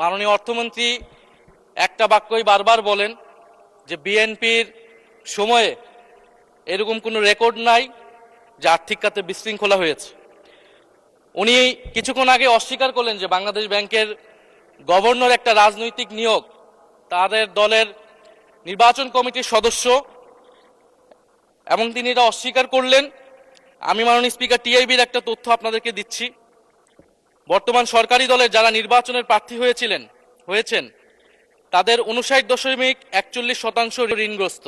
মাননীয় অর্থমন্ত্রী একটা বাক্যই বারবার বলেন যে বিএনপির সময়ে এরকম কোনো রেকর্ড নাই যে আর্থিক খাতে বিশৃঙ্খলা হয়েছে। উনি কিছুক্ষণ আগে অস্বীকার করলেন যে বাংলাদেশ ব্যাংকের গভর্নর একটা রাজনৈতিক নিয়োগ, তাদের দলের নির্বাচন কমিটির সদস্য, এবং তিনি এটা অস্বীকার করলেন। আমি মাননীয় স্পিকার টিআইবির একটা তথ্য আপনাদেরকে দিচ্ছি। বর্তমান সরকারি দলের যারা নির্বাচনের প্রার্থী হয়েছেন তাদের 59.41% ঋণগ্রস্ত,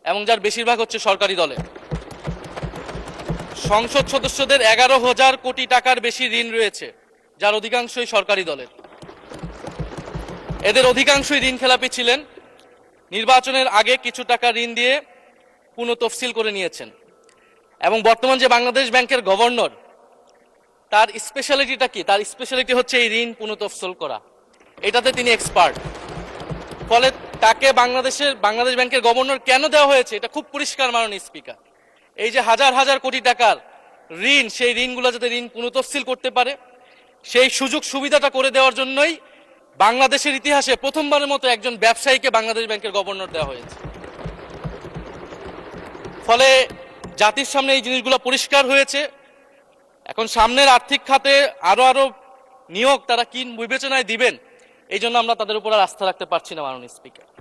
এবং যার বেশিরভাগ হচ্ছে সরকারি দলে। সংসদ সদস্যদের 11,000 কোটি টাকার বেশি ঋণ রয়েছে, যার অধিকাংশই সরকারি দলের। এদের অধিকাংশই ঋণ খেলাপি ছিলেন, নির্বাচনের আগে কিছু টাকা ঋণ দিয়ে পুনঃতফসিল করে নিয়েছেন। এবং বর্তমান যে বাংলাদেশ ব্যাংকের গভর্নর, তার স্পেশালিটিটা কি? তার স্পেশালিটি হচ্ছে এই ঋণ পুনঃতফসিল করা, এটাতে তিনি এক্সপার্ট। ফলে তাকে বাংলাদেশ ব্যাংকের গভর্নর কেন দেওয়া হয়েছে এটা খুব পরিষ্কার মাননীয় স্পিকার। এই যে হাজার হাজার কোটি টাকার ঋণ, সেই ঋণগুলো যাতে ঋণ পুনঃতফসিল করতে পারে সেই সুযোগ সুবিধাটা করে দেওয়ার জন্যই বাংলাদেশের ইতিহাসে প্রথমবারের মতো একজন ব্যবসায়ীকে বাংলাদেশ ব্যাংকের গভর্নর দেওয়া হয়েছে। ফলে জাতির সামনে এই জিনিসগুলো পরিষ্কার হয়েছে। এখন সামনের আর্থিক খাতে আরো নিয়োগ তারা কি বিবেচনায় দিবেন, এই জন্য আমরা তাদের উপর আর আস্থা রাখতে পারছি না মাননীয় স্পিকার।